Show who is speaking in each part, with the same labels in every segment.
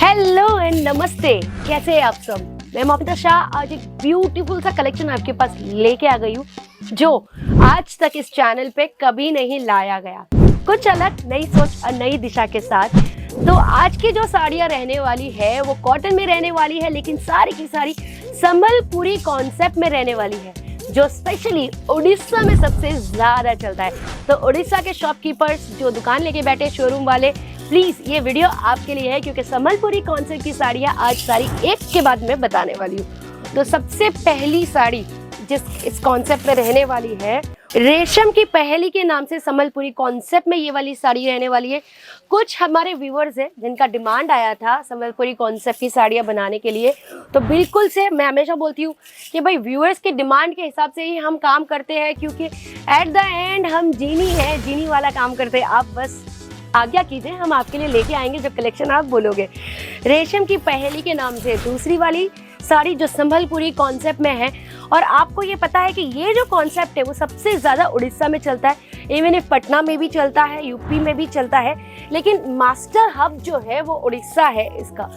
Speaker 1: Hello and नमस्ते, कैसे हैं आप सब। मैं ममता शाह आज एक ब्यूटीफुल सा कलेक्शन आपके पास लेके आ गई हूँ जो आज तक इस चैनल पे कभी नहीं लाया गया। कुछ अलग नई सोच और नई दिशा के साथ। तो आज की जो साड़ियाँ रहने वाली है वो कॉटन में रहने वाली है, लेकिन सारी की सारी संबलपुरी कॉन्सेप्ट में रहने वाली है, जो स्पेशली उड़ीसा में सबसे ज्यादा चलता है। तो उड़ीसा के शॉपकीपर्स जो दुकान लेके बैठे, शोरूम वाले, प्लीज ये वीडियो आपके लिए है, क्योंकि संबलपुरी कॉन्सेप्ट की साड़ियाँ आज सारी एक के बाद में बताने वाली हूँ। तो सबसे पहली साड़ी जिस इस कॉन्सेप्ट में रहने वाली है, रेशम की पहेली के नाम से संबलपुरी कॉन्सेप्ट में ये वाली साड़ी रहने वाली है। कुछ हमारे व्यूअर्स हैं जिनका डिमांड आया था संबलपुरी कॉन्सेप्ट की साड़ियाँ बनाने के लिए। तो बिल्कुल से मैं हमेशा बोलती हूँ कि भाई व्यूअर्स के डिमांड के हिसाब से ही हम काम करते हैं, क्योंकि एट द एंड हम जीनी है, जीनी वाला काम करते हैं। आप बस आज्ञा कीजिए, हम आपके लिए लेके आएंगे जब कलेक्शन आप बोलोगे। रेशम की पहेली के नाम से दूसरी वाली साड़ी जो संबलपुरी कॉन्सेप्ट में है, और आपको ये पता है कि ये जो कॉन्सेप्ट है वो सबसे ज़्यादा उड़ीसा में चलता है। इवन इफ पटना में भी चलता है, यूपी में भी चलता है, लेकिन मास्टर हब जो है वो उड़ीसा है इसका।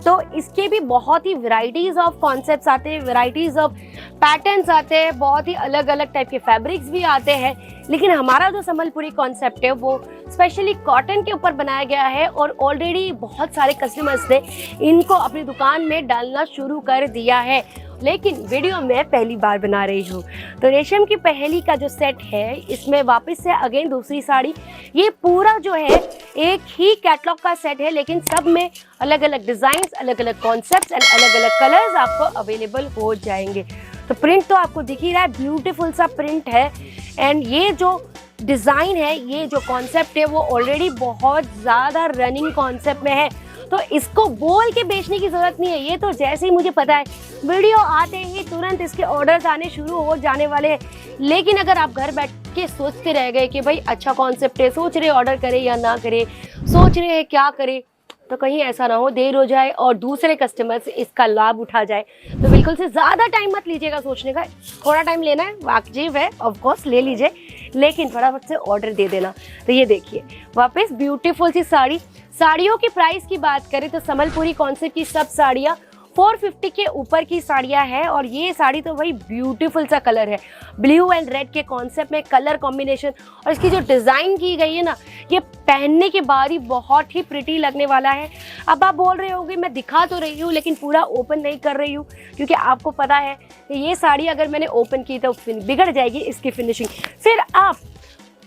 Speaker 1: तो इसके भी बहुत ही वैरायटीज़ ऑफ कॉन्सेप्ट्स आते हैं, वैरायटीज़ ऑफ पैटर्न्स आते हैं, बहुत ही अलग अलग टाइप के फैब्रिक्स भी आते हैं। लेकिन हमारा जो संबलपुरी कॉन्सेप्ट है वो स्पेशली कॉटन के ऊपर बनाया गया है, और ऑलरेडी बहुत सारे कस्टमर्स ने इनको अपनी दुकान में डालना शुरू कर दिया है। लेकिन वीडियो में पहली बार बना रही हूँ। तो रेशम की पहेली का जो सेट है, इसमें वापस से अगेन दूसरी साड़ी, ये पूरा जो है एक ही कैटलॉग का सेट है, लेकिन सब में अलग अलग डिजाइन, अलग अलग कॉन्सेप्ट्स एंड अलग अलग कलर्स आपको अवेलेबल हो जाएंगे। तो प्रिंट तो आपको दिख ही रहा है, ब्यूटीफुल सा प्रिंट है। एंड ये जो डिज़ाइन है, ये जो कॉन्सेप्ट है वो ऑलरेडी बहुत ज़्यादा रनिंग कॉन्सेप्ट में है। तो इसको बोल के बेचने की ज़रूरत नहीं है, ये तो जैसे ही मुझे पता है वीडियो आते ही तुरंत इसके ऑर्डर्स आने शुरू हो जाने वाले हैं। लेकिन अगर आप घर बैठ के सोचते रह गए कि भाई अच्छा कॉन्सेप्ट है, सोच रहे ऑर्डर करें या ना करें, सोच रहे हैं क्या करें, तो कहीं ऐसा ना हो देर हो जाए और दूसरे कस्टमर से इसका लाभ उठा जाए। तो बिल्कुल से ज़्यादा टाइम मत लीजिएगा सोचने का, थोड़ा टाइम लेना है, वाजिब है, ऑफ कोर्स ले लीजिए, लेकिन फटाफट से ऑर्डर दे देना। तो ये देखिए वापस ब्यूटीफुल सी साड़ी। साड़ियों की प्राइस की बात करें तो संबलपुरी कॉन्सेप्ट की सब साड़ियाँ 450 के ऊपर की साड़ियाँ हैं, और ये साड़ी तो भाई ब्यूटीफुल सा कलर है, ब्लू एंड रेड के कॉन्सेप्ट में कलर कॉम्बिनेशन, और इसकी जो डिज़ाइन की गई है ना, ये पहनने के बाद ही बहुत ही प्रिटी लगने वाला है। अब आप बोल रहे होंगे मैं दिखा तो रही हूँ लेकिन पूरा ओपन नहीं कर रही हूँ, क्योंकि आपको पता है कि ये साड़ी अगर मैंने ओपन की तो बिगड़ जाएगी इसकी फिनिशिंग। फिर आप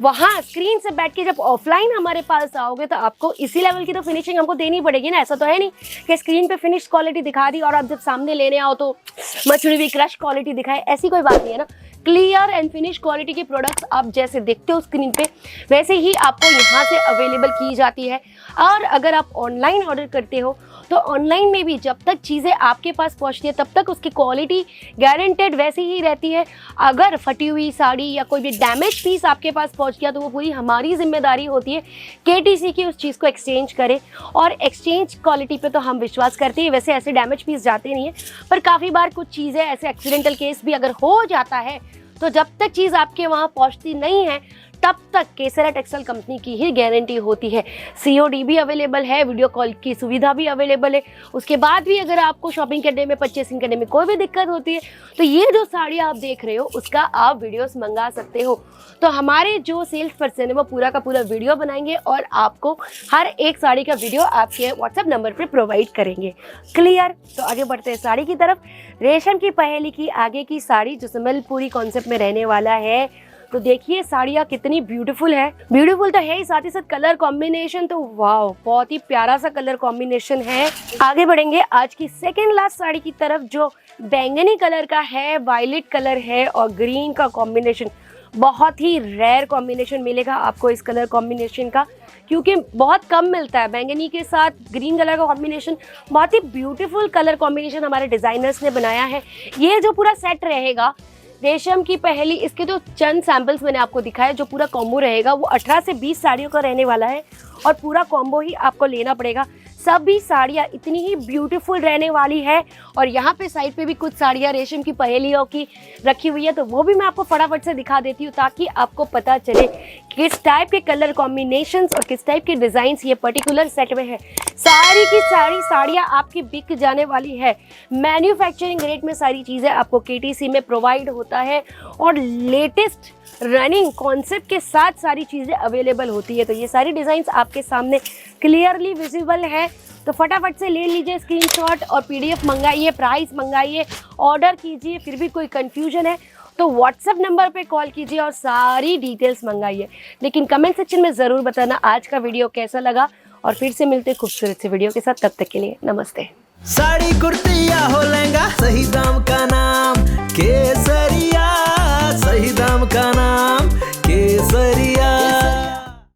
Speaker 1: वहाँ स्क्रीन से बैठ के जब ऑफलाइन हमारे पास आओगे तो आपको इसी लेवल की तो फिनिशिंग हमको देनी पड़ेगी ना। ऐसा तो है नहीं कि स्क्रीन पे फिनिश क्वालिटी दिखा दी और आप जब सामने लेने आओ तो मचुड़ी हुई क्रश क्वालिटी दिखाए, ऐसी कोई बात नहीं है ना। क्लियर एंड फिनिश क्वालिटी के प्रोडक्ट्स आप जैसे देखते हो स्क्रीन पे, वैसे ही आपको यहाँ से अवेलेबल की जाती है। और अगर आप ऑनलाइन ऑर्डर करते हो तो ऑनलाइन में भी जब तक चीज़ें आपके पास पहुँचती है तब तक उसकी क्वालिटी गारंटेड वैसी ही रहती है। अगर फटी हुई साड़ी या कोई भी डैमेज पीस आपके पास पहुँच गया तो वो पूरी हमारी जिम्मेदारी होती है KTC की उस चीज़ को एक्सचेंज करें, और एक्सचेंज क्वालिटी पे तो हम विश्वास करते हैं। वैसे ऐसे डैमेज पीस जाते नहीं है, पर काफ़ी बार कुछ चीज़ें ऐसे एक्सीडेंटल केस भी अगर हो जाता है तो जब तक चीज़ आपके वहाँ पहुँचती नहीं है तब तक केसरा टेक्सटाइल कंपनी की ही गारंटी होती है। COD भी अवेलेबल है, वीडियो कॉल की सुविधा भी अवेलेबल है। उसके बाद भी अगर आपको शॉपिंग करने में, परचेसिंग करने में कोई भी दिक्कत होती है तो ये जो साड़ी आप देख रहे हो उसका आप वीडियोस मंगा सकते हो। तो हमारे जो सेल्स पर्सन है वो पूरा का पूरा वीडियो बनाएंगे और आपको हर एक साड़ी का वीडियो आपके व्हाट्सएप नंबर पर प्रोवाइड करेंगे। क्लियर? तो आगे बढ़ते हैं साड़ी की तरफ। रेशम की पहेली की आगे की साड़ी जो संबलपुरी कॉन्सेप्ट में रहने वाला है, तो देखिए साड़ियाँ कितनी ब्यूटीफुल है। ब्यूटीफुल तो है ही, साथ ही साथ कलर कॉम्बिनेशन तो वाह, बहुत ही प्यारा सा कलर कॉम्बिनेशन है। आगे बढ़ेंगे आज की सेकेंड लास्ट साड़ी की तरफ, जो बैंगनी कलर का है, वायलेट कलर है और ग्रीन का कॉम्बिनेशन। बहुत ही रेयर कॉम्बिनेशन मिलेगा आपको इस कलर कॉम्बिनेशन का, क्योंकि बहुत कम मिलता है। बैंगनी के साथ ग्रीन कलर का कॉम्बिनेशन, बहुत ही ब्यूटीफुल कलर कॉम्बिनेशन हमारे डिज़ाइनर्स ने बनाया है। ये जो पूरा सेट रहेगा रेशम की पहेली, इसके जो चंद सैंपल्स मैंने आपको दिखाया, जो पूरा कॉम्बो रहेगा वो 18 से 20 साड़ियों का रहने वाला है, और पूरा कॉम्बो ही आपको लेना पड़ेगा। सभी साड़ियाँ इतनी ही ब्यूटीफुल रहने वाली है। और यहाँ पे साइड पे भी कुछ साड़ियाँ रेशम की पहेलियों की रखी हुई है, तो वो भी मैं आपको फटाफट से दिखा देती हूँ ताकि आपको पता चले किस टाइप के कलर कॉम्बिनेशंस और किस टाइप के डिज़ाइंस ये पर्टिकुलर सेट में है। सारी की सारी साड़ियाँ आपकी बिक जाने वाली है। मैन्युफैक्चरिंग रेट में सारी चीज़ें आपको केटीसी में प्रोवाइड होता है और लेटेस्ट रनिंग कॉन्सेप्ट के साथ सारी चीज़ें अवेलेबल होती है। तो ये सारी डिज़ाइंस आपके सामने क्लियरली विजिबल है, तो फटाफट से ले लीजिए स्क्रीनशॉट और पीडीएफ मंगाइए, प्राइस मंगाइए, ऑर्डर कीजिए। फिर भी कोई कंफ्यूजन है तो व्हाट्सएप नंबर पे कॉल कीजिए और सारी डिटेल्स मंगाइए। लेकिन कमेंट सेक्शन में ज़रूर बताना आज का वीडियो कैसा लगा, और फिर से मिलते खूबसूरत से वीडियो के साथ। तब तक के लिए नमस्ते।
Speaker 2: साड़ी कुर्ती या हो लहंगा, सही दाम का नाम केसरिया, सही दाम का नाम केसरिया।